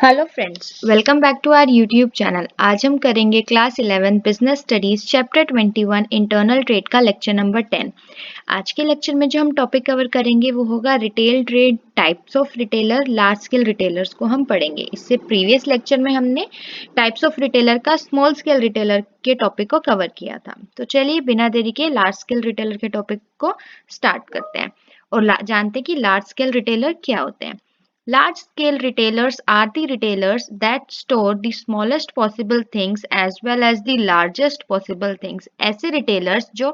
Hello friends, welcome back to our YouTube channel. आज हम करेंगे class 11 business studies chapter 21 internal trade का lecture number 10। आज के लेक्चर में जो हम टॉपिक कवर करेंगे वो होगा retail trade, types of retailer, large scale retailers को हम पढ़ेंगे। इससे प्रीवियस लेक्चर में हमने टाइप्स ऑफ रिटेलर का स्मॉल स्केल रिटेलर के टॉपिक को कवर किया था। तो चलिए बिना देरी के लार्ज स्केल रिटेलर के टॉपिक को स्टार्ट करते हैं और जानते हैं कि लार्ज स्केल रिटेलर क्या होते हैं। Large scale retailers are the retailers that store the smallest possible things as well as the largest possible things. ऐसे retailers जो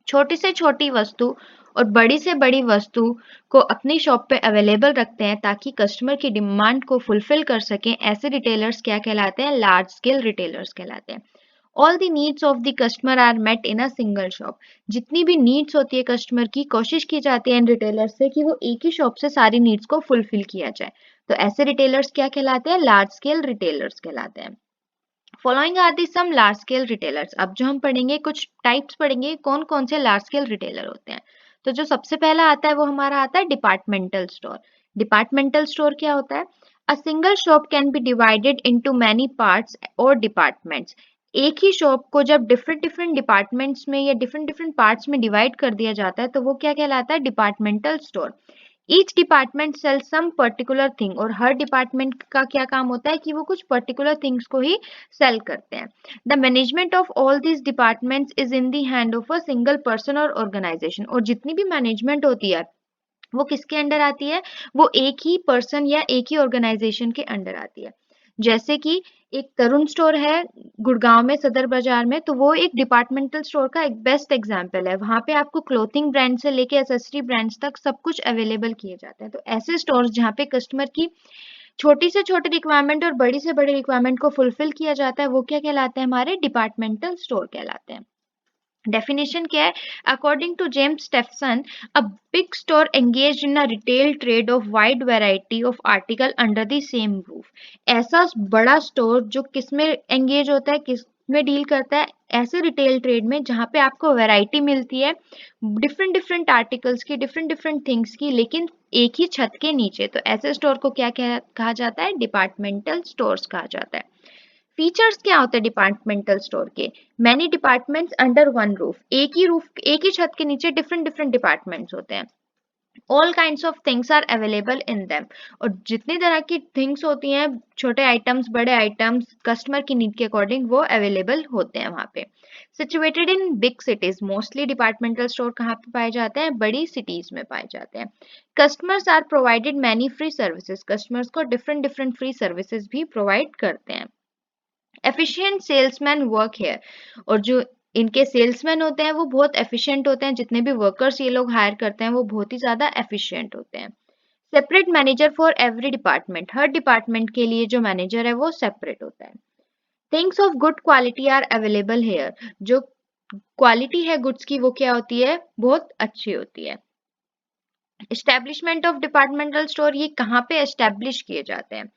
छोटी से छोटी वस्तु और बड़ी से बड़ी वस्तु को अपनी शॉप पे अवेलेबल रखते हैं ताकि कस्टमर की डिमांड को फुलफिल कर सकें, ऐसे रिटेलर्स क्या कहलाते हैं? लार्ज स्केल रिटेलर्स कहलाते हैं। All the needs of the customer are met in a single shop. जितनी भी नीड्स होती है कस्टमर की, कोशिश की जाती है इन रिटेलर्स से कि वो एक ही शॉप से सारी नीड्स को फुलफिल किया जाए। तो ऐसे रिटेलर्स क्या कहलाते हैं? लार्ज स्केल रिटेलर्स कहलाते हैं। Following are the some large scale retailers. अब जो हम पढ़ेंगे कुछ टाइप्स पढ़ेंगे कौन कौन से लार्ज स्केल रिटेलर होते हैं। तो जो सबसे पहला आता है वो हमारा आता है डिपार्टमेंटल स्टोर। डिपार्टमेंटल स्टोर क्या होता है? अ single shop can be divided into many parts और डिपार्टमेंट्स। एक ही शॉप को जब डिफरेंट डिफरेंट डिपार्टमेंट्स में या डिफरेंट डिफरेंट पार्ट्स में डिवाइड कर दिया जाता है तो वो क्या कहलाता है? Departmental store. Each department sell some particular thing. और हर डिपार्टमेंट का क्या काम होता है कि वो कुछ पर्टिकुलर थिंग्स को ही सेल करते हैं। The management of all these departments is in the hand of a single person और ऑर्गेनाइजेशन। और जितनी भी मैनेजमेंट होती है वो किसके अंडर आती है? वो एक ही पर्सन या एक ही ऑर्गेनाइजेशन के अंडर आती है। जैसे कि एक तरुण स्टोर है गुड़गांव में सदर बाजार में, तो वो एक डिपार्टमेंटल स्टोर का एक बेस्ट एग्जांपल है। वहां पे आपको क्लोथिंग ब्रांड से लेके एसेसरी ब्रांड्स तक सब कुछ अवेलेबल किए जाते हैं। तो ऐसे स्टोर्स जहाँ पे कस्टमर की छोटी से छोटी रिक्वायरमेंट और बड़ी से बड़ी रिक्वायरमेंट को फुलफिल किया जाता है वो क्या कहलाते हैं? हमारे डिपार्टमेंटल स्टोर कहलाते हैं। डेफिनेशन क्या है? According to James Stephenson, a big store engaged in a retail trade of wide variety of article under the same roof. ऐसा बड़ा स्टोर जो किसमें एंगेज होता है, किस में डील करता है? ऐसे रिटेल ट्रेड में जहाँ पे आपको वैरायटी मिलती है डिफरेंट डिफरेंट आर्टिकल्स की, डिफरेंट डिफरेंट थिंग्स की, लेकिन एक ही छत के नीचे। तो ऐसे स्टोर को क्या कहा जाता है? डिपार्टमेंटल स्टोर्स कहा जाता है। फीचर्स क्या होते हैं डिपार्टमेंटल स्टोर के? Many departments under one roof. एक ही छत के नीचे डिफरेंट डिफरेंट डिपार्टमेंट्स होते हैं। All kinds of things are available in them. और जितनी तरह की थिंग्स होती हैं, छोटे आइटम्स बड़े आइटम्स, कस्टमर की नीड के अकॉर्डिंग वो अवेलेबल होते हैं वहाँ पे। Situated in big cities. Mostly departmental store कहाँ पे पाए जाते हैं? बड़ी सिटीज में पाए जाते हैं। Customers are provided many free services. कस्टमर्स को डिफरेंट डिफरेंट फ्री सर्विसेज भी प्रोवाइड करते हैं। Efficient salesman work here. और जो इनके सेल्समैन होते हैं वो बहुत एफिशिएंट होते हैं। जितने भी वर्कर्स ये लोग हायर करते हैं वो बहुत ही ज्यादा एफिशिएंट होते हैं। Separate manager for every department. हर डिपार्टमेंट के लिए जो मैनेजर है वो सेपरेट होता है। Things of good quality are available here. जो क्वालिटी है गुड्स की वो क्या होती है? बहुत अच्छी होती है। एस्टेब्लिशमेंट ऑफ डिपार्टमेंटल स्टोर, ये कहाँ पे एस्टेब्लिश किए जाते हैं?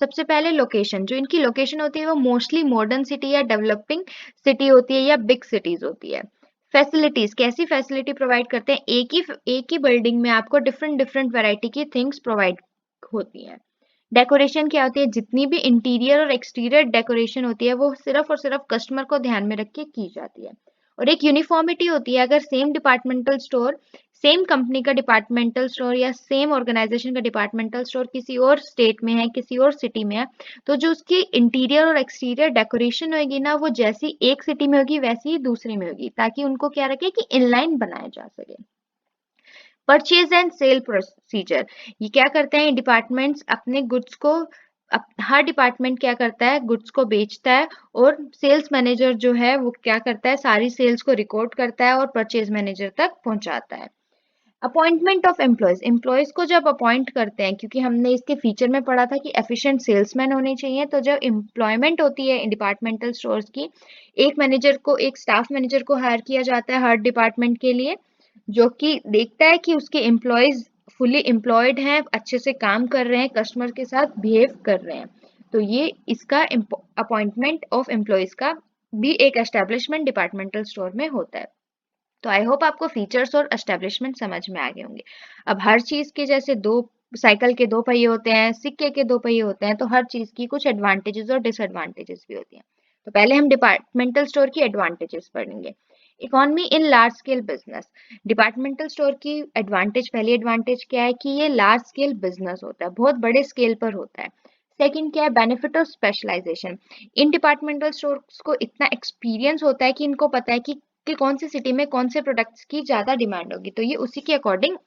सबसे पहले लोकेशन। जो इनकी लोकेशन होती है वो मोस्टली मॉडर्न सिटी या डेवलपिंग सिटी होती है या बिग सिटीज होती है। फैसिलिटीज, कैसी फैसिलिटी प्रोवाइड करते हैं? एक ही बिल्डिंग में आपको डिफरेंट डिफरेंट वैरायटी की थिंग्स प्रोवाइड होती हैं। डेकोरेशन क्या होती है? जितनी भी इंटीरियर और एक्सटीरियर डेकोरेशन होती है वो सिर्फ और सिर्फ कस्टमर को ध्यान में रख के की जाती है। और एक यूनिफॉर्मिटी होती है। अगर same departmental store, same company का डिपार्टमेंटल स्टोर या सेम ऑर्गेनाइजेशन का डिपार्टमेंटल स्टोर किसी और स्टेट में है, किसी और सिटी में है, तो जो उसकी इंटीरियर और एक्सटीरियर डेकोरेशन होगी ना वो जैसी एक सिटी में होगी वैसी ही दूसरी में होगी, ताकि उनको क्या रखे कि इनलाइन बनाया जा सके। परचेज एंड सेल प्रोसीजर, ये क्या करते हैं डिपार्टमेंट्स? अपने गुड्स को हर डिपार्टमेंट क्या करता है? गुड्स को बेचता है। और सेल्स मैनेजर जो है वो क्या करता है? सारी सेल्स को रिकॉर्ड करता है और परचेज मैनेजर तक पहुंचाता है। अपॉइंटमेंट ऑफ एम्प्लॉयज, एम्प्लॉयज को जब अपॉइंट करते हैं, क्योंकि हमने इसके फीचर में पढ़ा था कि एफिशिएंट सेल्समैन होने चाहिए, तो जब एम्प्लॉयमेंट होती है डिपार्टमेंटल स्टोर्स की, एक मैनेजर को, एक स्टाफ मैनेजर को हायर किया जाता है हर डिपार्टमेंट के लिए, जो कि देखता है कि उसके एम्प्लॉयज फुली एम्प्लॉयड हैं, अच्छे से काम कर रहे हैं, कस्टमर के साथ बिहेव कर रहे हैं। तो ये इसका अपॉइंटमेंट ऑफ एम्प्लॉयज का भी एक एस्टेब्लिशमेंट डिपार्टमेंटल स्टोर में होता है। तो आई होप आपको फीचर्स और एस्टेब्लिशमेंट समझ में आ गए होंगे। अब हर चीज के जैसे दो साइकिल के दो पहिए होते हैं, सिक्के के दो पहिए होते हैं, तो हर चीज की कुछ एडवांटेजेस और डिसएडवांटेजेस भी होती हैं। तो पहले हम डिपार्टमेंटल स्टोर की एडवांटेजेस पढ़ेंगे। Economy in large scale business. Departmental store की पहली एडवांटेज क्या है कि ये लार्ज स्केल बिजनेस होता है, बहुत बड़े स्केल पर होता है। सेकंड क्या है, बेनिफिट ऑफ स्पेशलाइजेशन। इन डिपार्टमेंटल स्टोर्स को इतना एक्सपीरियंस होता है कि इनको पता है कि कौन सी सिटी में कौन से प्रोडक्ट्स की ज्यादा डिमांड होगी, तो ये उसी के अकॉर्डिंग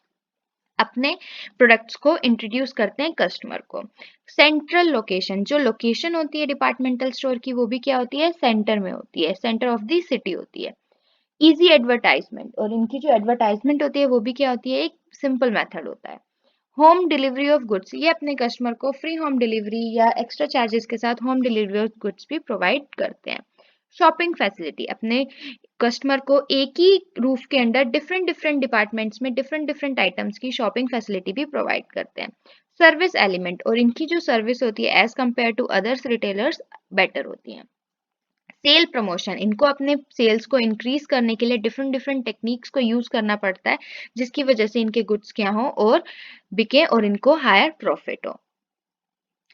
अपने प्रोडक्ट्स को इंट्रोड्यूस करते हैं कस्टमर को। सेंट्रल लोकेशन, जो लोकेशन होती है डिपार्टमेंटल स्टोर की, वो भी क्या होती है, सेंटर में होती है, सेंटर ऑफ द सिटी होती है। इजी एडवर्टाइजमेंट, और इनकी जो एडवर्टाइजमेंट होती है वो भी क्या होती है, एक सिंपल मेथड होता है। होम डिलीवरी ऑफ गुड्स, ये अपने कस्टमर को फ्री होम डिलीवरी या एक्स्ट्रा चार्जेस के साथ होम डिलीवरी ऑफ गुड्स भी प्रोवाइड करते हैं। शॉपिंग फैसिलिटी, अपने कस्टमर को एक ही रूफ के अंडर डिफरेंट डिफरेंट डिपार्टमेंट्स में डिफरेंट डिफरेंट आइटम्स की शॉपिंग फैसिलिटी भी प्रोवाइड करते हैं। सर्विस एलिमेंट, और इनकी जो सर्विस होती है as compare to others retailers better होती है। सेल प्रमोशन, इनको अपने सेल्स को इंक्रीज करने के लिए डिफरेंट डिफरेंट टेक्निक्स को यूज करना पड़ता है, जिसकी वजह से इनके गुड्स क्या हो और बिके और इनको हायर प्रॉफिट हो।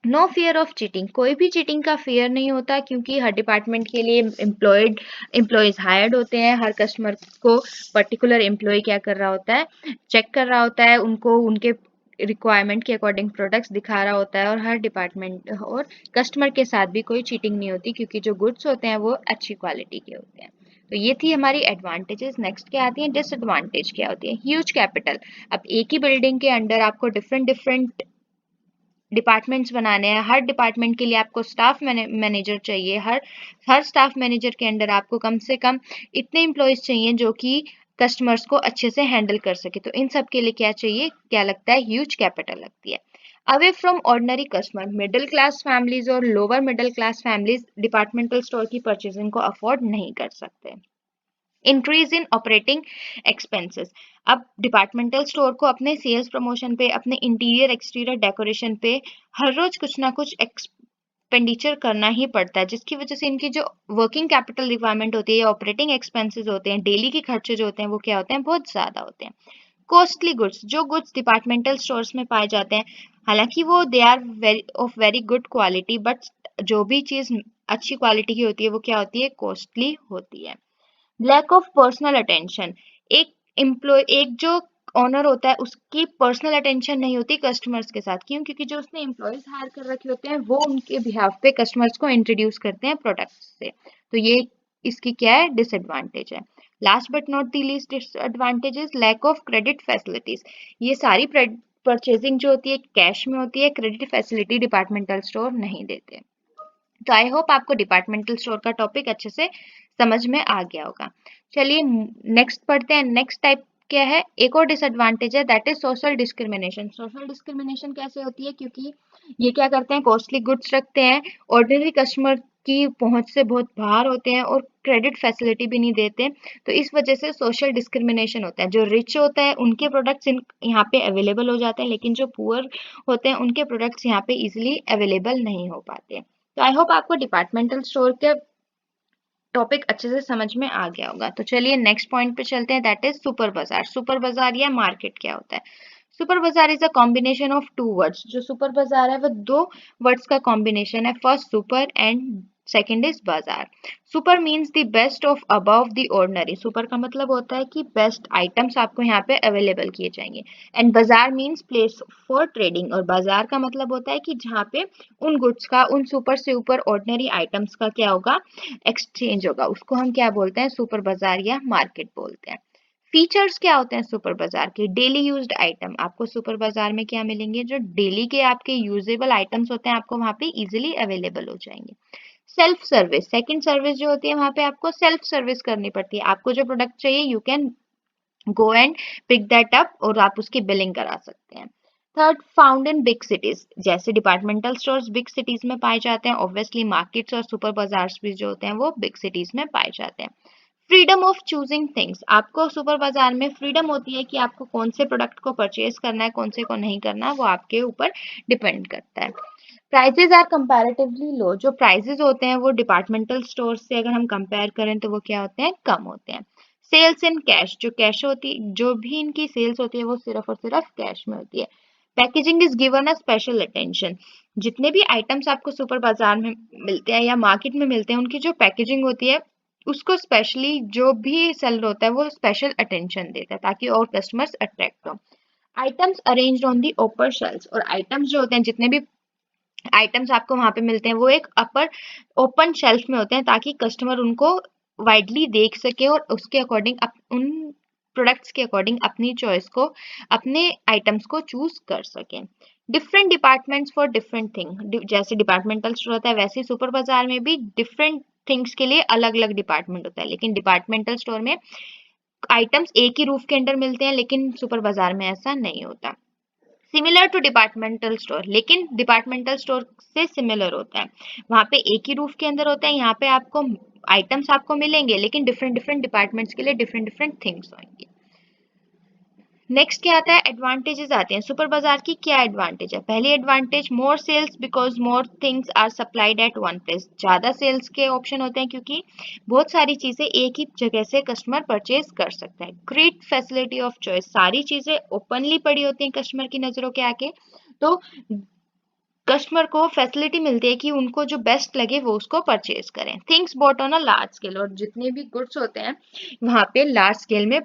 नो फियर ऑफ चीटिंग, कोई भी चीटिंग का फियर नहीं होता, क्योंकि हर डिपार्टमेंट के लिए एम्प्लॉयज हायर्ड होते हैं। हर कस्टमर को पर्टिकुलर एम्प्लॉय क्या कर रहा होता है, चेक कर रहा होता है, उनको उनके रिक्वायरमेंट के अकॉर्डिंग प्रोडक्ट्स दिखा रहा होता है, और हर डिपार्टमेंट और कस्टमर के साथ भी कोई चीटिंग नहीं होती, क्योंकि जो गुड्स होते हैं वो अच्छी क्वालिटी के होते हैं। तो ये थी हमारी एडवांटेजेस। नेक्स्ट क्या आती है, डिसएडवांटेज क्या होती है। ह्यूज कैपिटल, अब एक ही बिल्डिंग के अंडर आपको डिफरेंट डिफरेंट डिपार्टमेंट्स बनाने हैं, हर डिपार्टमेंट के लिए आपको स्टाफ मैनेजर चाहिए, हर स्टाफ मैनेजर के अंडर आपको कम से कम इतने एम्प्लॉयज चाहिए जो कि कस्टमर्स को अच्छे से हैंडल कर सके। तो इन सब के लिए क्या चाहिए, क्या लगता है, ह्यूज कैपिटल लगती है। Away from ordinary customer, middle class families और lower middle class families departmental store की परचेजिंग को अफोर्ड नहीं कर सकते। इंक्रीज इन ऑपरेटिंग एक्सपेंसेस, अब डिपार्टमेंटल स्टोर को अपने सेल्स प्रमोशन पे, अपने इंटीरियर एक्सटीरियर डेकोरेशन पे हर रोज कुछ ना कुछ एक्सपेंडिचर करना ही पड़ता है, जिसकी वजह से इनकी जो वर्किंग कैपिटल रिक्वायरमेंट होती है या ऑपरेटिंग एक्सपेंसेस होते हैं, डेली के खर्चे जो होते हैं वो क्या होते हैं, बहुत ज्यादा होते हैं। कॉस्टली गुड्स, जो गुड्स डिपार्टमेंटल स्टोर्स में पाए जाते हैं, हालांकि वो they are very good quality, but जो भी चीज अच्छी क्वालिटी की होती है वो क्या होती है, कॉस्टली होती है। लैक ऑफ पर्सनल अटेंशन, एक जो ओनर होता है उसकी पर्सनल अटेंशन नहीं होती कस्टमर्स के साथ, क्यों, क्योंकि जो उसने एम्प्लॉयज हायर कर रखे होते हैं वो उनके बिहाफ पे कस्टमर्स को इंट्रोड्यूस करते हैं प्रोडक्ट्स से। तो ये इसकी क्या है, डिसएडवांटेज है। Last but not the least disadvantage is lack of credit facilities, ये सारी परचेजिंग जो होती है कैश में होती है, क्रेडिट फैसिलिटी डिपार्टमेंटल स्टोर नहीं देते। तो आई होप आपको डिपार्टमेंटल स्टोर का टॉपिक अच्छे से समझ में आ गया होगा। चलिए नेक्स्ट पढ़ते हैं। नेक्स्ट टाइप क्या है, एक और डिसएडवांटेज है, that is social discrimination. Social discrimination कैसे होती है, क्योंकि ये क्या करते हैं, कॉस्टली गुड्स रखते हैं, ऑर्डिनरी कस्टमर की पहुंच से बहुत बाहर होते हैं और क्रेडिट फैसिलिटी भी नहीं देते। तो इस वजह से सोशल डिस्क्रिमिनेशन होता है। जो रिच होता है उनके प्रोडक्ट्स यहाँ पे अवेलेबल हो जाते हैं, लेकिन जो पुअर होते हैं उनके प्रोडक्ट्स यहाँ पे इजिली अवेलेबल नहीं हो पाते। तो आई होप आपको डिपार्टमेंटल स्टोर के टॉपिक अच्छे से समझ में आ गया होगा। तो चलिए नेक्स्ट पॉइंट पे चलते हैं, that is super bazaar. Super bazaar या मार्केट क्या होता है। Super bazaar is a combination of two words, जो सुपर बाजार है वो दो वर्ड्स का कॉम्बिनेशन है, first super and second is bazaar. Super means the best of above the ordinary, super का मतलब होता है कि बेस्ट आइटम्स आपको यहाँ पे अवेलेबल किए जाएंगे। एंड बाजार मीन्स प्लेस फॉर ट्रेडिंग, और बाजार का मतलब होता है कि जहाँ पे उन गुड्स का, उन सुपर से ऊपर ऑर्डिनरी आइटम्स का क्या होगा, एक्सचेंज होगा, उसको हम क्या बोलते हैं, सुपर बाजार या मार्केट बोलते हैं। फीचर्स क्या होते हैं सुपर बाजार के, डेली यूज्ड आइटम, आपको सुपर बाजार में क्या मिलेंगे, जो डेली के आपके यूजेबल आइटम्स होते हैं आपको वहां पे इजीली अवेलेबल हो जाएंगे। सेल्फ सर्विस, सेकंड सर्विस जो होती है वहां पे आपको सेल्फ सर्विस करनी पड़ती है, आपको जो प्रोडक्ट चाहिए you can go and pick that up और आप उसकी बिलिंग करा सकते हैं। Third, found in big cities, जैसे डिपार्टमेंटल स्टोर्स बिग सिटीज में पाए जाते हैं, ऑब्वियसली मार्केट्स और सुपर बाजार्स भी जो होते हैं वो बिग सिटीज में पाए जाते हैं। फ्रीडम ऑफ चूजिंग थिंग्स, आपको सुपर बाजार में फ्रीडम होती है कि आपको कौन से प्रोडक्ट को परचेज करना है, कौन से को नहीं करना है, वो आपके ऊपर डिपेंड करता है। प्राइजेज आर कंपैरेटिवली लो, जो प्राइजेज होते हैं वो डिपार्टमेंटल स्टोर से अगर हम कंपेयर करें तो वो क्या होते हैं, कम होते हैं। सेल्स इन कैश, जो कैश होती, जो भी इनकी सेल्स होती है वो सिर्फ और सिर्फ कैश में होती है। Packaging is given a special attention. जितने भी आइटम्स आपको सुपर बाजार में मिलते हैं या मार्केट में मिलते हैं, उनकी जो पैकेजिंग होती है उसको स्पेशली जो भी सेलर होता है वो स्पेशल अटेंशन देता है ताकि और कस्टमर्स अट्रैक्ट हो। Items arranged on the upper shelfs, और आइटम्स जो होते हैं, जितने भी आइटम्स आपको वहां पे मिलते हैं वो एक अपर ओपन शेल्फ में होते हैं ताकि कस्टमर उनको वाइडली देख सके और उसके अकॉर्डिंग उन प्रोडक्ट्स के अकॉर्डिंग अपनी चॉइस को, अपने आइटम्स को चूज कर सकें। Different departments for different thing, जैसे डिपार्टमेंटल स्टोर होता है वैसे ही सुपर बाजार में भी डिफरेंट थिंग्स के लिए अलग अलग डिपार्टमेंट होता है, लेकिन डिपार्टमेंटल स्टोर में आइटम्स एक ही रूफ के अंडर मिलते हैं, लेकिन सुपर बाजार में ऐसा नहीं होता। सिमिलर टू डिपार्टमेंटल स्टोर, लेकिन डिपार्टमेंटल स्टोर से सिमिलर होता है, वहां पे एक ही रूफ के अंदर होता है, यहाँ पे आपको आइटम्स आपको मिलेंगे लेकिन डिफरेंट डिफरेंट डिपार्टमेंट्स के लिए डिफरेंट डिफरेंट थिंग्स होंगे। नेक्स्ट क्या आता है, एडवांटेजेस आते हैं। सुपर बाजार की क्या एडवांटेज है? पहली advantage, more sales because more things are supplied at one place. ज्यादा सेल्स के ऑप्शन होते हैं क्योंकि बहुत सारी चीजें एक ही जगह से कस्टमर परचेज कर सकता है। ग्रेट फैसिलिटी ऑफ चॉइस, सारी चीजें ओपनली पड़ी होती हैं कस्टमर की नजरों के आगे, तो कस्टमर को फैसिलिटी मिलती है कि उनको जो बेस्ट लगे वो उसको परचेज करें। Things bought on a large scale, और जितने भी गुड्स होते हैं वहां पे लार्ज स्केल में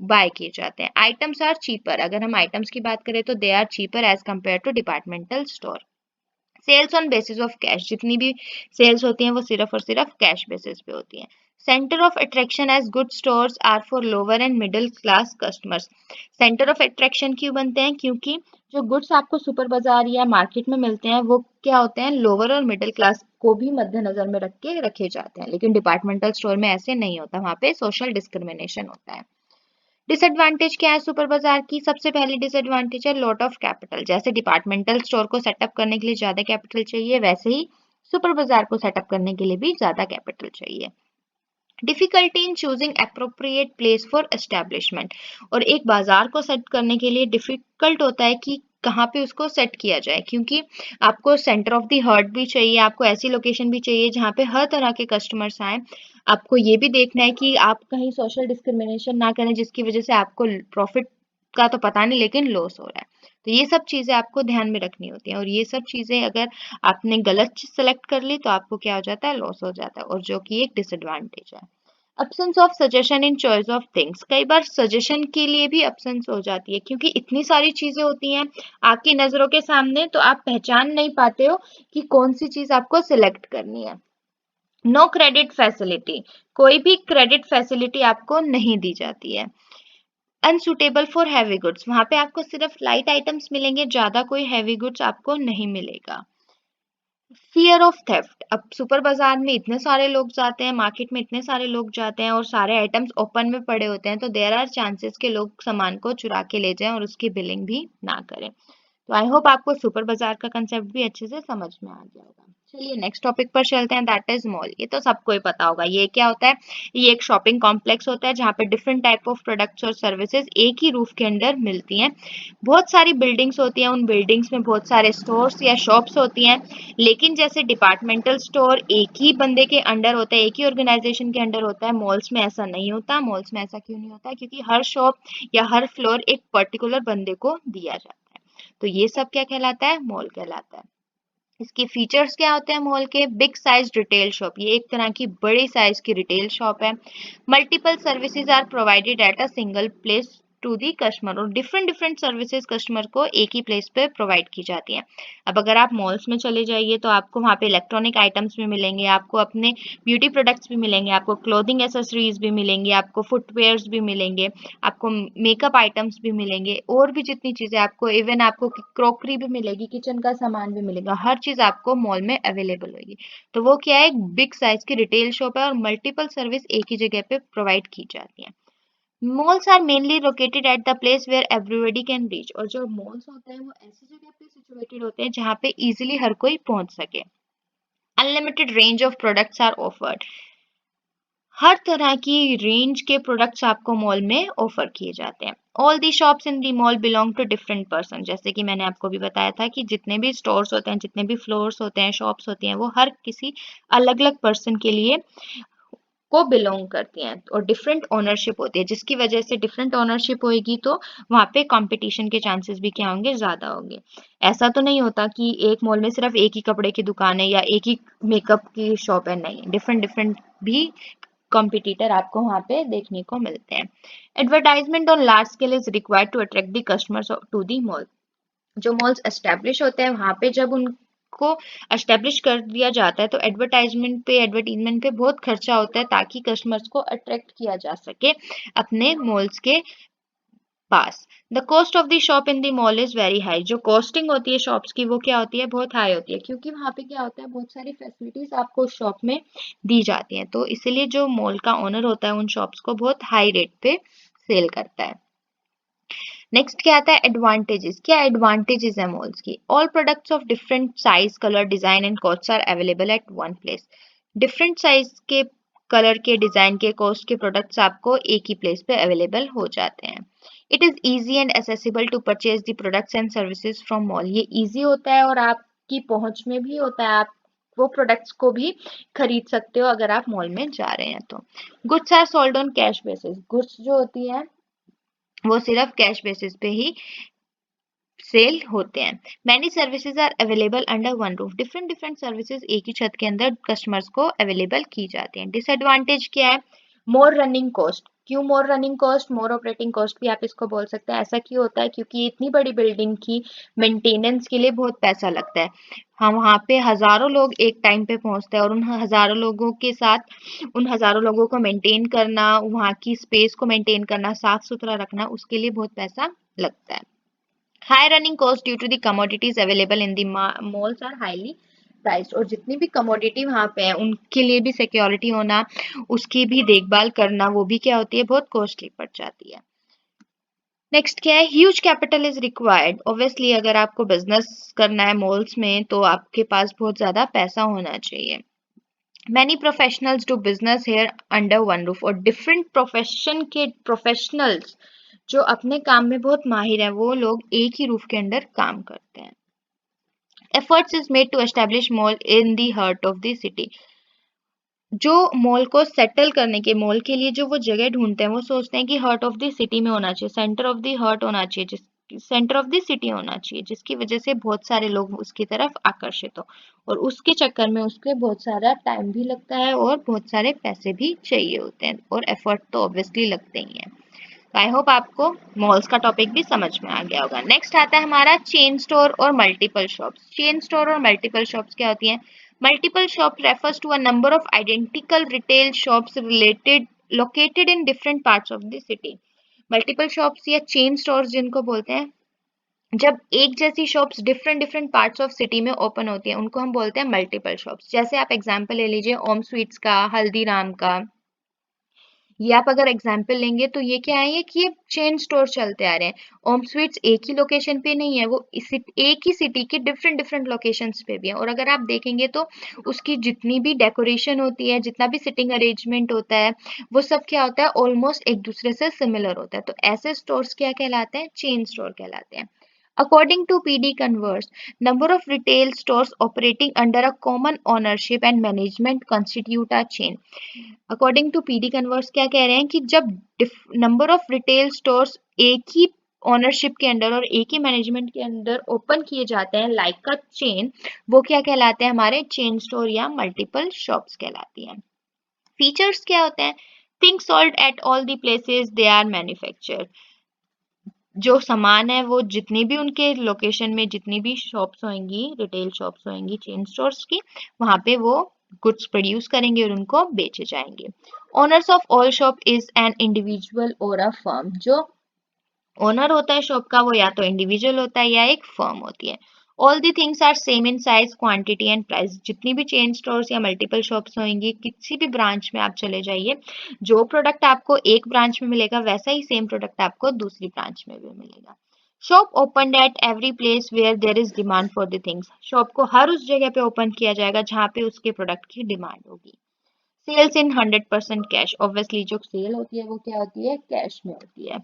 बाय किए जाते हैं। आइटम्स आर चीपर, अगर हम आइटम्स की बात करें तो they are cheaper as compare to departmental store. Sales on basis of cash, जितनी भी सेल्स होती हैं वो सिर्फ और सिर्फ कैश बेसिस पे होती हैं। Centre of attraction as good stores are for lower and middle class customers. Centre of attraction क्यों बनते हैं? क्योंकि जो गुड्स आपको सुपर बाजार या मार्केट में मिलते हैं वो क्या होते हैं, लोअर और मिडिल क्लास को भी मद्देनजर में रख के रखे जाते हैं, लेकिन डिपार्टमेंटल स्टोर में ऐसे नहीं होता, वहां पे सोशल डिस्क्रिमिनेशन होता है। डिसएडवांटेज क्या है सुपर बाजार की? सबसे पहली डिसएडवांटेज है लॉट ऑफ कैपिटल। जैसे डिपार्टमेंटल स्टोर को सेटअप करने के लिए ज्यादा कैपिटल चाहिए, वैसे ही सुपर बाजार को सेटअप करने के लिए भी ज्यादा कैपिटल चाहिए। Difficulty in choosing appropriate place for establishment, और एक बाजार को सेट करने के लिए डिफिकल्ट होता है कि कहाँ पे उसको सेट किया जाए, क्योंकि आपको सेंटर ऑफ द हार्ट भी चाहिए, आपको ऐसी लोकेशन भी चाहिए जहाँ पे हर तरह के कस्टमर्स आए। आपको ये भी देखना है कि आप कहीं सोशल डिस्क्रिमिनेशन ना करें जिसकी वजह से आपको प्रॉफिट का तो पता नहीं लेकिन लॉस हो रहा है। तो ये सब चीजें आपको ध्यान में रखनी होती हैं, और ये सब चीजें अगर आपने गलत सेलेक्ट कर ली तो आपको क्या हो जाता है, लॉस हो जाता है, और जो कि एक डिसएडवांटेज है। Absence of suggestion in choice of things, कई बार सजेशन के लिए भी अब्सेंस हो जाती है क्योंकि इतनी सारी चीजें होती हैं आपकी नजरों के सामने, तो आप पहचान नहीं पाते हो कि कौन सी चीज आपको सिलेक्ट करनी है। नो क्रेडिट फैसिलिटी, कोई भी क्रेडिट फैसिलिटी आपको नहीं दी जाती है। अनसुटेबल फॉर हैवी गुड्स, वहां पे आपको सिर्फ लाइट आइटम्स मिलेंगे, ज्यादा कोई हैवी गुड्स आपको नहीं मिलेगा। फियर ऑफ थेफ्ट, अब सुपर बाजार में इतने सारे लोग जाते हैं, मार्केट में इतने सारे लोग जाते हैं और सारे आइटम्स ओपन में पड़े होते हैं, तो देयर आर चांसेस के लोग सामान को चुरा के ले जाएं और उसकी बिलिंग भी ना करें। तो आई होप आपको सुपर बाजार का कंसेप्ट भी अच्छे से समझ में आ गया होगा। चलिए नेक्स्ट टॉपिक पर चलते हैं, दैट इज मॉल। ये तो सबको ही पता होगा, ये क्या होता है, ये एक शॉपिंग कॉम्प्लेक्स होता है जहाँ पे डिफरेंट टाइप ऑफ प्रोडक्ट्स और सर्विसेज एक ही रूफ के अंडर मिलती हैं। बहुत सारी बिल्डिंग्स होती हैं, उन बिल्डिंग्स में बहुत सारे स्टोर्स या शॉप्स होती हैं, लेकिन जैसे डिपार्टमेंटल स्टोर एक ही बंदे के अंडर होता है, एक ही ऑर्गेनाइजेशन के अंडर होता है, मॉल्स में ऐसा नहीं होता। मॉल्स में ऐसा क्यों नहीं होता? क्योंकि हर शॉप या हर फ्लोर एक पर्टिकुलर बंदे को दिया जाता है। तो ये सब क्या कहलाता है, मॉल कहलाता है। इसके फीचर्स क्या होते हैं मॉल के? बिग साइज रिटेल शॉप, ये एक तरह की बड़ी साइज की रिटेल शॉप है। Multiple services are provided at a single place to the customer, और डिफरेंट डिफरेंट सर्विसेज कस्टमर को एक ही प्लेस पे प्रोवाइड की जाती हैं। अब अगर आप मॉल्स में चले जाइए तो आपको वहाँ पे इलेक्ट्रॉनिक आइटम्स भी मिलेंगे, आपको अपने ब्यूटी प्रोडक्ट्स भी मिलेंगे, आपको क्लोथिंग एसेसरीज भी मिलेंगी, आपको फुटवेयर्स भी मिलेंगे, आपको मेकअप आइटम्स भी मिलेंगे, और भी जितनी चीजें आपको, इवन आपको क्रॉकरी भी मिलेगी, किचन का सामान भी मिलेगा, हर चीज आपको मॉल में अवेलेबल होगी। तो वो क्या है, एक बिग साइज की रिटेल शॉप है और मल्टीपल सर्विस एक ही जगह पे प्रोवाइड की जाती है। Malls are mainly located at the place where everybody can reach, और जो मॉल्स होते हैं वो ऐसी जगह पे सिचुएटेड होते हैं जहाँ पे इजिली हर कोई पहुंच सके। Unlimited range of products are offered, हर तरह की रेंज के प्रोडक्ट्स आपको मॉल में ऑफर किए जाते हैं। All the shops in the mall belong to different person, जैसे कि मैंने आपको भी बताया था कि जितने भी स्टोर्स होते हैं, जितने भी फ्लोर्स होते हैं, शॉप्स होती हैं, वो हर किसी अलग अलग पर्सन के लिए को बिलोंग करती हैं और डिफरेंट ओनरशिप होती है, जिसकी वजह से डिफरेंट ओनरशिप होएगी तो वहाँ पे कंपटीशन के चांसेस भी क्या होंगे, ज़्यादा होंगे। ऐसा तो नहीं होता कि एक मॉल में सिर्फ एक ही कपड़े की दुकान है या एक ही मेकअप की शॉप है, नहीं, डिफरेंट डिफरेंट भी कॉम्पिटिटर आपको वहाँ पे देखने को मिलते हैं। Advertisement on large scale is required to attract the customers to the mall. जो मॉल्स एस्टेब्लिश होते हैं वहाँ पे जब उनको एस्टेब्लिश कर दिया जाता है तो एडवर्टीजमेंट पे बहुत खर्चा होता है ताकि कस्टमर्स को अट्रैक्ट किया जा सके अपने मॉल्स के पास। The cost of the shop in the mall is very high. जो कॉस्टिंग होती है शॉप्स की वो क्या होती है, बहुत हाई होती है, क्योंकि वहाँ पे क्या होता है, बहुत सारी फैसिलिटीज आपको शॉप में दी जाती हैं, तो इसलिए जो मॉल का ओनर होता है उन शॉप्स को बहुत हाई रेट पे सेल करता है। नेक्स्ट क्या आता है, एडवांटेजेस। क्या एडवांटेजेस है मॉल्स की? All products of different size, colour, design and cost are available at one place. Different size के, कलर के, डिजाइन के, कॉस्ट के प्रोडक्ट्स आपको एक ही प्लेस पे अवेलेबल हो जाते हैं। It is easy and accessible to purchase the products and services from mall. ये ईजी होता है और आपकी पहुंच में भी होता है, आप वो प्रोडक्ट्स को भी खरीद सकते हो अगर आप मॉल में जा रहे हैं तो। Goods are sold on cash basis. Goods जो होती है वो सिर्फ कैश बेसिस पे ही सेल होते हैं। Many services are available under one roof. Different different services एक ही छत के अंदर कस्टमर्स को अवेलेबल की जाती हैं। डिसएडवांटेज क्या है, मोर रनिंग कॉस्ट। क्यों मोर रनिंग कॉस्ट, मोर ऑपरेटिंग कॉस्ट भी आप इसको बोल सकते हैं। ऐसा क्यों होता है, क्योंकि इतनी बड़ी बिल्डिंग की मेंटेनेंस के लिए बहुत पैसा लगता है। हम वहाँ पे हजारों लोग एक टाइम पे पहुंचते हैं और उन हजारों लोगों के साथ उन हजारों लोगों को मेंटेन करना, वहाँ की स्पेस को मेंटेन करना, साफ सुथरा रखना, उसके लिए बहुत पैसा लगता है। High running cost due to the commodities available in the malls are highly priced। और जितनी भी कमोडिटी वहाँ पे है उनके लिए भी सिक्योरिटी होना, उसकी भी देखभाल करना, वो भी क्या होती है, बहुत कॉस्टली पड़ जाती है। नेक्स्ट क्या है, huge capital is required. Obviously अगर आपको बिजनेस करना है मॉल्स में तो आपके पास बहुत ज्यादा पैसा होना चाहिए। Many professionals do business here under one roof. और डिफरेंट प्रोफेशन के प्रोफेशनल्स जो अपने काम में बहुत माहिर हैं वो लोग एक ही रूफ के अंडर काम करते हैं। Efforts is made to establish mall in the heart of the city. जो मॉल को सेटल करने के, मॉल के लिए जो वो जगह ढूंढते हैं वो सोचते हैं कि हार्ट ऑफ द सिटी में होना चाहिए, सेंटर ऑफ द हार्ट होना चाहिए, जिस सेंटर ऑफ द सिटी होना चाहिए, जिसकी वजह से बहुत सारे लोग उसकी तरफ आकर्षित हो। और उसके चक्कर में उसके बहुत सारा टाइम भी लगता है और बहुत सारे पैसे भी चाहिए होते हैं और एफर्ट तो ऑब्वियसली लगते ही हैं। आई होप आपको मॉल्स का टॉपिक भी समझ में आ गया होगा। नेक्स्ट आता है हमारा चेन स्टोर और मल्टीपल शॉप्स। चेन स्टोर और मल्टीपल शॉप्स क्या होती हैं? Multiple shop refers to a number of identical retail shops related located in different parts of the city. Multiple shops या चेन स्टोर्स जिनको बोलते हैं, जब एक जैसी shops different different parts of city में ओपन होती हैं उनको हम बोलते हैं मल्टीपल शॉप्स। जैसे आप एग्जांपल ले लीजिए ओम स्वीट्स का, हल्दीराम का। ये आप अगर एग्जाम्पल लेंगे तो ये क्या है, ये कि ये चेन स्टोर चलते आ रहे हैं। ओम स्वीट्स एक ही लोकेशन पे नहीं है, वो एक ही सिटी के डिफरेंट डिफरेंट लोकेशंस पे भी है। और अगर आप देखेंगे तो उसकी जितनी भी डेकोरेशन होती है, जितना भी सिटिंग अरेंजमेंट होता है, वो सब क्या होता है, ऑलमोस्ट एक दूसरे से सिमिलर होता है। तो ऐसे स्टोर्स क्या कहलाते हैं, चेन स्टोर कहलाते हैं। According to PD Converse, number of retail stores operating under a common ownership and management constitute a chain। According to P D Converse क्या कह रहे हैं कि जब नंबर ऑफ रिटेल स्टोर्स एक ही ओनरशिप के अंडर और एक ही मैनेजमेंट के अंदर ओपन किए जाते हैं लाइक अ चेन, वो क्या कहलाते हैं, हमारे चेन स्टोर या मल्टीपल शॉप्स कहलाती हैं। फीचर्स क्या होते हैं, things sold at all the places they are manufactured. जो सामान है वो जितनी भी उनके लोकेशन में जितनी भी शॉप्स होंगी, रिटेल शॉप्स होंगी चेन स्टोर्स की, वहां पे वो गुड्स प्रोड्यूस करेंगे और उनको बेचे जाएंगे। Owners of all shop is an individual और अ फर्म। जो ओनर होता है शॉप का वो या तो इंडिविजुअल होता है या एक फर्म होती है। All the things are same in size, quantity and price. जितनी भी चेन स्टोर्स या मल्टीपल शॉप्स होंगी, किसी भी ब्रांच में आप चले जाइए, जो प्रोडक्ट आपको एक ब्रांच में मिलेगा वैसा ही सेम प्रोडक्ट आपको दूसरी ब्रांच में भी मिलेगा। Shop open at every place where there is demand for the things. Shop को हर उस जगह पे ओपन किया जाएगा जहाँ पे उसके प्रोडक्ट की डिमांड होगी। सेल्स इन 100% कैश। ऑब्वियसली जो सेल होती है वो क्या होती है, कैश में होती है।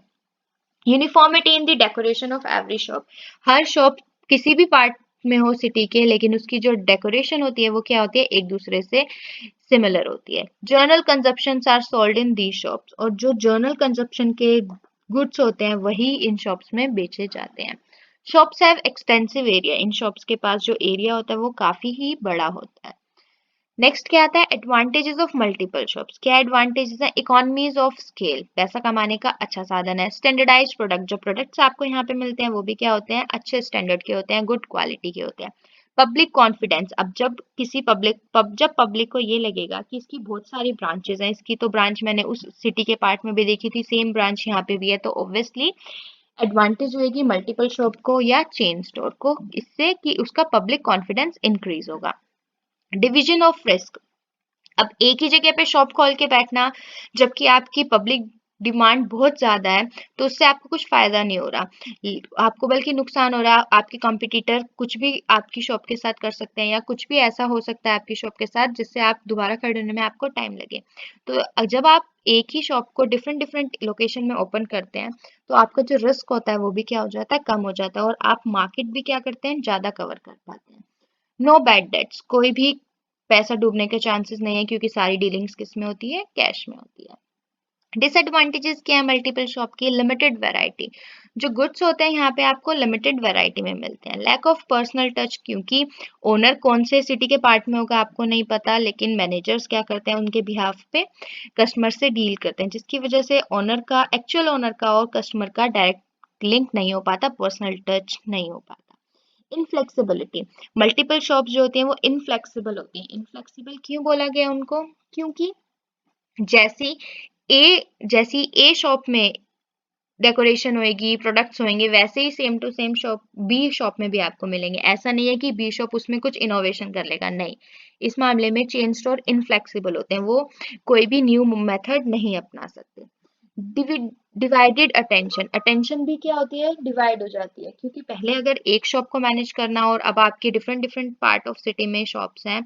Uniformity in the decoration of every shop. Her shop किसी भी पार्ट में हो सिटी के, लेकिन उसकी जो डेकोरेशन होती है वो क्या होती है, एक दूसरे से सिमिलर होती है। General consumption are sold in the shops, और जो जर्नल कंजप्शन के गुड्स होते हैं वही इन शॉप्स में बेचे जाते हैं। Shops have extensive area, in shops के पास जो एरिया होता है वो काफी ही बड़ा होता है। नेक्स्ट क्या आता है, एडवांटेजेस ऑफ मल्टीपल शॉप्स। क्या एडवांटेजेस है, इकोनॉमीज ऑफ स्केल, पैसा कमाने का अच्छा साधन है। स्टैंडर्डाइज्ड प्रोडक्ट, जो प्रोडक्ट्स आपको यहाँ पे मिलते हैं वो भी क्या होते हैं, अच्छे स्टैंडर्ड के होते हैं, गुड क्वालिटी के होते हैं। पब्लिक कॉन्फिडेंस, अब जब पब्लिक को ये लगेगा कि इसकी बहुत सारी ब्रांचेस हैं, इसकी तो ब्रांच मैंने उस सिटी के पार्ट में भी देखी थी, सेम ब्रांच यहाँ पे भी है, तो ऑब्वियसली एडवांटेज होगी मल्टीपल शॉप को या चेन स्टोर को, इससे कि उसका पब्लिक कॉन्फिडेंस इंक्रीज होगा। डिविजन ऑफ रिस्क, अब एक ही जगह पे शॉप खोल के बैठना जबकि आपकी पब्लिक डिमांड बहुत ज्यादा है, तो उससे आपको कुछ फायदा नहीं हो रहा, आपको बल्कि नुकसान हो रहा है। आपके कॉम्पिटिटर कुछ भी आपकी शॉप के साथ कर सकते हैं, या कुछ भी ऐसा हो सकता है आपकी शॉप के साथ जिससे आप दोबारा खड़े होने में आपको टाइम लगे। तो जब आप एक ही शॉप को डिफरेंट डिफरेंट लोकेशन में ओपन करते हैं, तो आपका जो रिस्क होता है वो भी क्या हो जाता है, कम हो जाता है, और आप मार्केट भी क्या करते हैं, ज्यादा कवर कर पाते हैं। नो बैड डेट्स, कोई भी पैसा डूबने के चांसेस नहीं है, क्योंकि सारी डीलिंग्स किस में होती है, कैश में होती है। डिसएडवांटेजेस क्या है मल्टीपल शॉप की, लिमिटेड वैरायटी, जो गुड्स होते हैं यहाँ पे आपको लिमिटेड वैरायटी में मिलते हैं। लैक ऑफ पर्सनल टच, क्योंकि ओनर कौन से सिटी के पार्ट में होगा आपको नहीं पता, लेकिन मैनेजर्स क्या करते हैं, उनके बिहाफ पे कस्टमर से डील करते हैं, जिसकी वजह से एक्चुअल ओनर का और कस्टमर का डायरेक्ट लिंक नहीं हो पाता, पर्सनल टच नहीं हो पाता। इनफ्लेक्सिबिलिटी, मल्टीपल शॉप्स जो होती हैं वो इनफ्लेक्सिबल होती हैं। इनफ्लेक्सिबल क्यों बोला गया उनको, क्योंकि जैसी जैसी ए शॉप में डेकोरेशन होएगी, प्रोडक्ट्स होंगे, वैसे ही same to same shop B shop में भी आपको मिलेंगे। ऐसा नहीं है कि बी शॉप उसमें कुछ इनोवेशन कर लेगा, नहीं। इस मामले में चेन स्टोर इनफ्लेक्सिबल होते हैं, वो कोई भी न्यू मेथड नहीं अपना सकते। डिवाइडेड अटेंशन, अटेंशन भी क्या होती है, डिवाइड हो जाती है, क्योंकि पहले अगर एक शॉप को मैनेज करना और अब आपके different different part of city में शॉप्स हैं,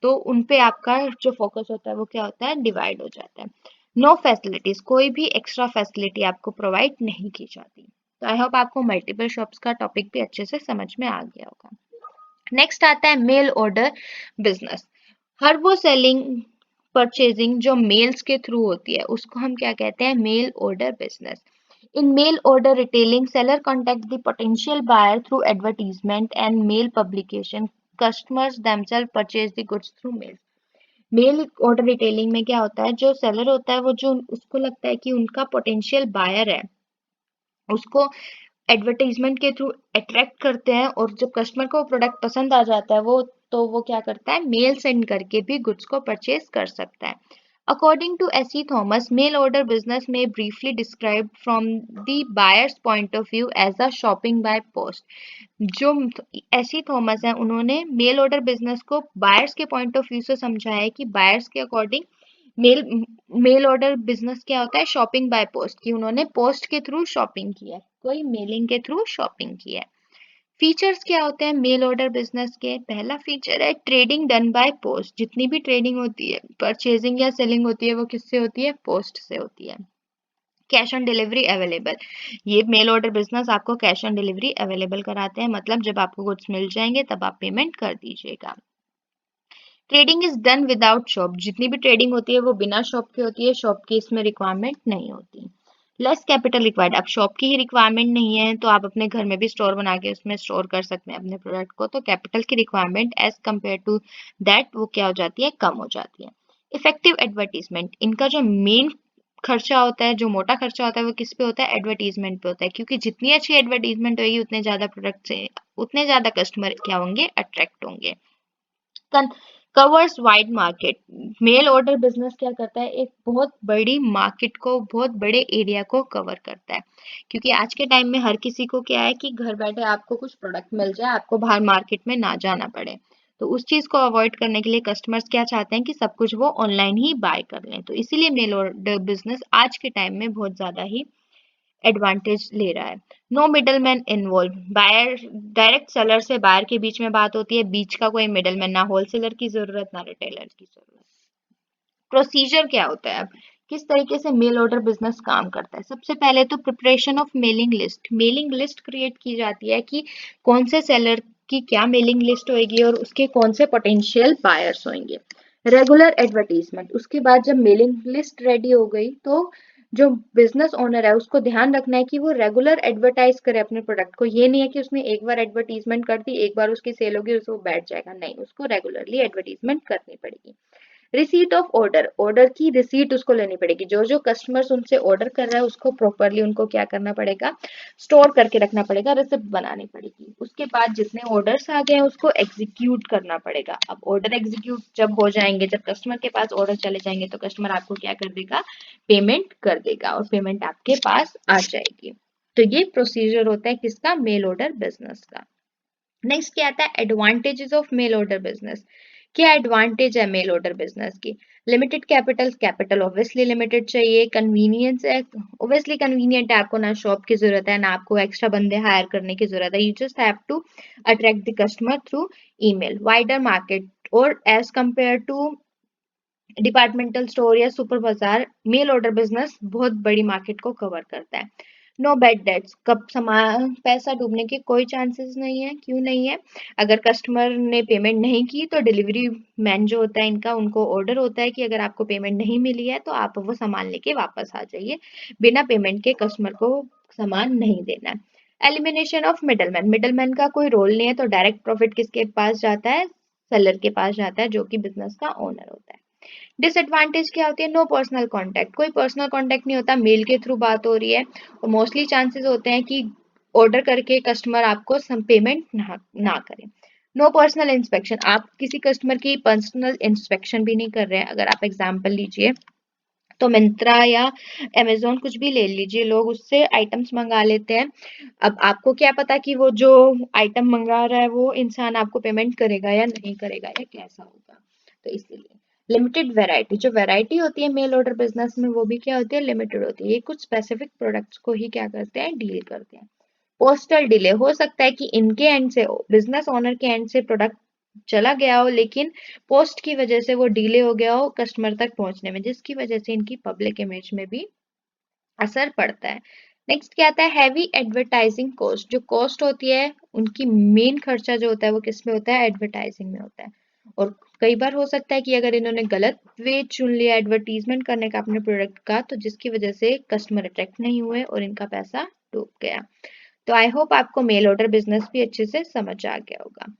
तो उन पे आपका जो फोकस होता है वो क्या होता है, डिवाइड हो जाता है। नो फैसिलिटीज, कोई भी एक्स्ट्रा फैसिलिटी आपको प्रोवाइड नहीं की जाती। तो आई होप आपको मल्टीपल शॉप्स का टॉपिक भी अच्छे से समझ में आ गया होगा। नेक्स्ट आता है मेल ऑर्डर बिजनेस। हर वो सेलिंग परचेजिंग जो मेल्स के थ्रू होती है उसको हम क्या कहते हैं, mail order business. In mail order retailing, seller contact the potential buyer through advertisement and mail publication, customers themselves purchase the goods through mail. Mail order retailing में क्या होता है, जो सेलर होता है वो जो उसको लगता है कि उनका पोटेंशियल बायर है, उसको एडवर्टाइजमेंट के थ्रू अट्रैक्ट करते हैं, और जब कस्टमर को प्रोडक्ट पसंद आ जाता है वो क्या करता है, मेल सेंड करके भी गुड्स को परचेज कर सकता है। According to AC Thomas, mail order business में briefly describe from the buyer's point of view as a shopping by post. जो एसी थॉमस है उन्होंने मेल ऑर्डर बिजनेस को बायर्स के पॉइंट ऑफ व्यू से समझाया है कि बायर्स के according mail mail order business क्या होता है, शॉपिंग बाय पोस्ट, कि उन्होंने पोस्ट के थ्रू शॉपिंग की है, कोई मेलिंग के थ्रू शॉपिंग की है। फीचर्स क्या होते हैं मेल ऑर्डर बिजनेस के, पहला फीचर है ट्रेडिंग डन बाय पोस्ट। जितनी भी ट्रेडिंग होती है, परचेजिंग या सेलिंग होती है, वो किससे होती है, पोस्ट से होती है। कैश ऑन डिलीवरी अवेलेबल, ये मेल ऑर्डर बिजनेस आपको कैश ऑन डिलीवरी अवेलेबल कराते हैं, मतलब जब आपको गुड्स मिल जाएंगे तब आप पेमेंट कर दीजिएगा। Trading is done without shop, जितनी भी ट्रेडिंग होती है वो बिना शॉप की होती है, शॉप की इसमें रिक्वायरमेंट नहीं होती। लेस कैपिटल रिक्वायर्ड, अब शॉप की ही रिक्वायरमेंट नहीं है तो आप अपने घर में भी स्टोर बना के उसमें स्टोर कर सकते हैं अपने प्रोडक्ट को, तो कैपिटल की requirement as compare to that वो क्या हो जाती है, कम हो जाती है। इफेक्टिव एडवर्टीजमेंट, इनका जो मेन खर्चा होता है, जो मोटा खर्चा होता है वो किस पे होता है, एडवर्टीजमेंट पे होता है, क्योंकि जितनी अच्छी एडवर्टीजमेंट होगी उतने ज्यादा प्रोडक्ट से उतने ज्यादा कस्टमर क्या होंगे, अट्रैक्ट होंगे। Covers wide market, mail order business क्या करता है, एक बहुत बड़ी मार्केट को, बहुत बड़े एरिया को कवर करता है, क्योंकि आज के टाइम में हर किसी को क्या है कि घर बैठे आपको कुछ प्रोडक्ट मिल जाए, आपको बाहर मार्केट में ना जाना पड़े। तो उस चीज को अवॉइड करने के लिए कस्टमर्स क्या चाहते हैं कि सब कुछ वो ऑनलाइन ही बाय कर लें, तो इसीलिए मेल ऑर्डर बिजनेस आज के टाइम में बहुत ज्यादा ही एडवांटेज ले रहा है। No middle man involve, buyer direct seller से बायर के बीच में बात होती है, बीच का कोई मिडल मैन, ना होलसेलर की जरूरत ना रिटेलर की जरूरत। प्रोसीजर क्या होता है, अब किस तरीके से मेल ऑर्डर बिजनेस काम करता है। सबसे पहले तो preparation of mailing list, mailing list create की जाती है कि कौन से सेलर की क्या मेलिंग लिस्ट होगी और उसके कौन से पोटेंशियल बायर्स होंगे। रेगुलर एडवर्टीजमेंट, उसके बाद जब मेलिंग लिस्ट रेडी हो गई तो जो बिजनेस ओनर है उसको ध्यान रखना है कि वो रेगुलर एडवर्टाइज करे अपने प्रोडक्ट को। ये नहीं है कि उसने एक बार एडवर्टीजमेंट कर दी, एक बार उसकी सेल होगी उसको बैठ जाएगा, नहीं, उसको रेगुलरली एडवर्टीजमेंट करनी पड़ेगी। रिसीट ऑफ ऑर्डर, ऑर्डर की रिसीट उसको लेनी पड़ेगी। जो जो कस्टमर्स उनसे ऑर्डर कर रहा है उसको प्रॉपरली उनको क्या करना पड़ेगा, स्टोर करके रखना पड़ेगा, रिसिप्ट बनानी पड़ेगी। उसके बाद जितने ऑर्डर्स आ गए हैं उसको एग्जीक्यूट करना पड़ेगा। अब ऑर्डर एग्जीक्यूट जब हो जाएंगे, जब कस्टमर के पास ऑर्डर चले जाएंगे तो कस्टमर आपको क्या कर देगा, पेमेंट कर देगा और पेमेंट आपके पास आ जाएगी। तो ये प्रोसीजर होता है किसका, मेल ऑर्डर बिजनेस का। नेक्स्ट क्या आता है, advantages of male order business. क्या एडवांटेज है मेल ऑर्डर बिजनेस की, limited capital, capital obviously limited चाहिए, कन्वीनियंस है, ऑब्वियसली कन्वीनियंट है, आपको ना शॉप की जरूरत है ना आपको एक्स्ट्रा बंदे हायर करने की जरूरत है, you just have to attract the customer through email. Wider market, और as compare to departmental store या सुपर बाजार, मेल ऑर्डर बिजनेस बहुत बड़ी मार्केट को कवर करता है। नो बैड डेट्स, कब सामान पैसा डूबने के कोई चांसेस नहीं है। क्यों नहीं है, अगर कस्टमर ने पेमेंट नहीं की तो डिलीवरी मैन जो होता है इनका, उनको ऑर्डर होता है कि अगर आपको पेमेंट नहीं मिली है तो आप वो सामान लेके वापस आ जाइए, बिना पेमेंट के कस्टमर को सामान नहीं देना है। एलिमिनेशन ऑफ मिडलमैन, मिडलमैन का कोई रोल नहीं है, तो डायरेक्ट प्रॉफिट किसके पास जाता है, सेलर के पास जाता है जो कि बिजनेस का ओनर होता है। डिसएडवांटेज क्या होती है, नो पर्सनल कांटेक्ट, कोई पर्सनल कांटेक्ट नहीं होता, मेल के थ्रू बात हो रही है और मोस्टली चांसेस होते हैं कि ऑर्डर करके कस्टमर आपको पेमेंट ना करे। नो पर्सनल इंस्पेक्शन, आप किसी कस्टमर की पर्सनल इंस्पेक्शन भी नहीं कर रहे हैं। अगर आप एग्जांपल लीजिए तो मिंत्रा या अमेजोन कुछ भी ले लीजिए, लोग उससे आइटम्स मंगा लेते हैं। अब आपको क्या पता कि वो जो आइटम मंगा रहा है वो इंसान आपको पेमेंट करेगा या नहीं करेगा या कैसा होगा, तो इसलिए। लिमिटेड वैरायटी, जो वैरायटी होती है मेल ऑर्डर बिजनेस में वो भी क्या होती है, लिमिटेड होती है, ये कुछ स्पेसिफिक प्रोडक्ट्स को ही क्या करते हैं, डील करते हैं। पोस्टल डिले, हो सकता है कि इनके एंड से, बिजनेस ओनर के एंड से प्रोडक्ट चला गया हो लेकिन पोस्ट की वजह से वो डिले हो गया हो कस्टमर तक पहुंचने में, जिसकी वजह से इनकी पब्लिक इमेज में भी असर पड़ता है। नेक्स्ट क्या आता है, हैवी एडवर्टाइजिंग कॉस्ट, जो कॉस्ट होती है उनकी मेन खर्चा जो होता है वो किस में होता है, एडवर्टाइजिंग में होता है। और कई बार हो सकता है कि अगर इन्होंने गलत वे चुन लिया एडवर्टीजमेंट करने का अपने प्रोडक्ट का, तो जिसकी वजह से कस्टमर अट्रैक्ट नहीं हुए और इनका पैसा डूब गया। तो आई होप आपको मेल ऑर्डर बिजनेस भी अच्छे से समझ आ गया होगा।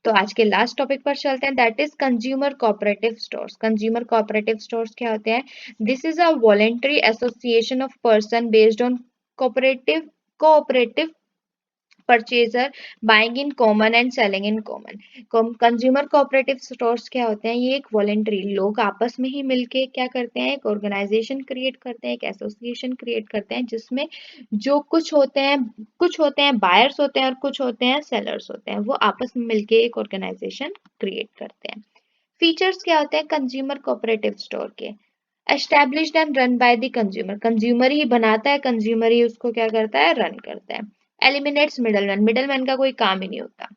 तो आज के लास्ट टॉपिक पर चलते हैं, that is consumer cooperative stores. Consumer cooperative stores क्या होते हैं, this is a voluntary association of person based on cooperative purchaser buying in common and selling in common. Consumer cooperative stores क्या होते हैं, ये एक वॉलेंटरी, लोग आपस में ही मिलके क्या करते हैं, एक ऑर्गेनाइजेशन क्रिएट करते हैं, एक एसोसिएशन क्रिएट करते हैं, जिसमें जो कुछ होते हैं बायर्स होते हैं और कुछ होते हैं सेलर्स होते हैं, वो आपस में मिलके एक ऑर्गेनाइजेशन क्रिएट करते हैं। फीचर्स क्या होते हैं कंज्यूमर कोऑपरेटिव स्टोर के, established and run by the consumer, consumer ही बनाता है, कंज्यूमर ही उसको क्या करता है, रन करता है। एलिमिनेट्स मिडलमैन, मिडलमैन का कोई काम ही नहीं होता।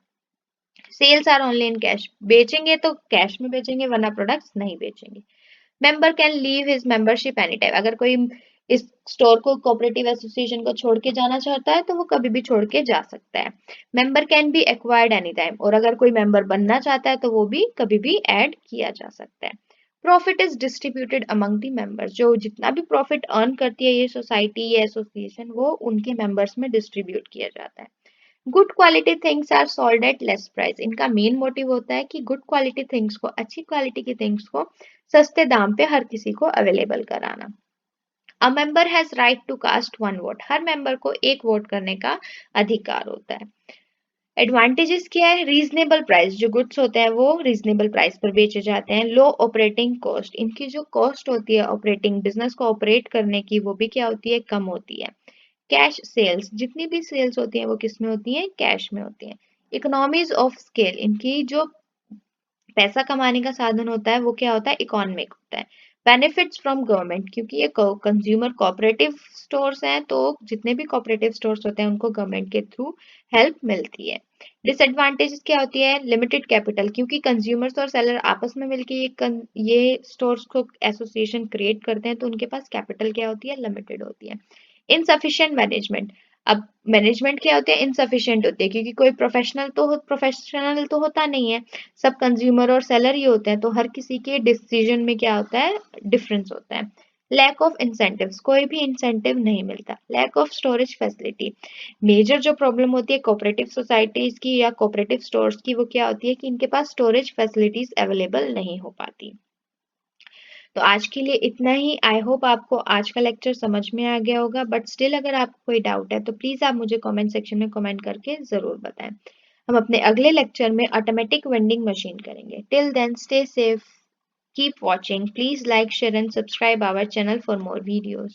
Sales are only in cash, बेचेंगे तो कैश में बेचेंगे वरना प्रोडक्ट्स नहीं बेचेंगे। Member can leave his membership any time, अगर कोई इस स्टोर को कोऑपरेटिव एसोसिएशन को छोड़ के जाना चाहता है तो वो कभी भी छोड़ के जा सकता है। Member can be acquired any time, और अगर कोई मेंबर बनना चाहता है तो वो भी कभी भी ऐड किया जा सकता है। Profit is distributed among the members, जो जितना भी प्रॉफिट अर्न करती है ये सोसाइटी या एसोसिएशन वो उनके मेंबर्स में डिस्ट्रीब्यूट किया जाता है। Good quality things are sold at less price, इनका मेन मोटिव होता है कि गुड क्वालिटी थिंग्स को, अच्छी क्वालिटी की थिंग्स को सस्ते दाम पे हर किसी को अवेलेबल कराना। A member has right to cast one vote, हर मेंबर को एक वोट करने का अधिकार होता है। एडवांटेजेस क्या है, रीजनेबल प्राइस, जो गुड्स होते हैं वो रीजनेबल प्राइस पर बेचे जाते हैं। लो ऑपरेटिंग कॉस्ट, इनकी जो कॉस्ट होती है ऑपरेटिंग बिजनेस को ऑपरेट करने की वो भी क्या होती है, कम होती है। कैश सेल्स, जितनी भी सेल्स होती हैं वो किस में होती हैं, कैश में होती हैं। इकोनॉमीज ऑफ स्केल, इनकी जो पैसा कमाने का साधन होता है वो क्या होता है, इकोनॉमिक होता है। बेनिफिट्स फ्रॉम गवर्नमेंट, क्योंकि ये कंज्यूमर कोऑपरेटिव स्टोर्स हैं तो जितने भी कोऑपरेटिव स्टोर्स होते हैं उनको गवर्नमेंट के थ्रू हेल्प मिलती है। डिसएडवांटेजेस क्या होती है, लिमिटेड कैपिटल, क्योंकि कंज्यूमर्स और सेलर आपस में मिलकर ये स्टोर्स को एसोसिएशन क्रिएट करते हैं तो उनके पास कैपिटल क्या होती है, लिमिटेड होती है। इनसफिशिएंट मैनेजमेंट, अब मैनेजमेंट क्या होते हैं, इनसफिशिएंट होते हैं, क्योंकि कोई प्रोफेशनल तो होता नहीं है, सब कंज्यूमर और सेलर ही होते हैं, तो हर किसी के डिसीजन में क्या होता है, डिफरेंस होता है। लैक ऑफ इंसेंटिव्स, कोई भी इंसेंटिव नहीं मिलता। Lack of storage facility, major जो प्रॉब्लम होती है कोऑपरेटिव सोसाइटीज की या कोऑपरेटिव स्टोर्स की, वो क्या होती है कि इनके पास स्टोरेज फैसिलिटीज अवेलेबल नहीं हो पाती। तो आज के लिए इतना ही। आई होप आपको आज का लेक्चर समझ में आ गया होगा, बट स्टिल अगर आपको कोई डाउट है तो प्लीज आप मुझे कमेंट सेक्शन में कमेंट करके जरूर बताएं। हम अपने अगले लेक्चर में ऑटोमेटिक वेंडिंग मशीन करेंगे। Till then stay safe, keep watching, please like share and subscribe our channel for more videos.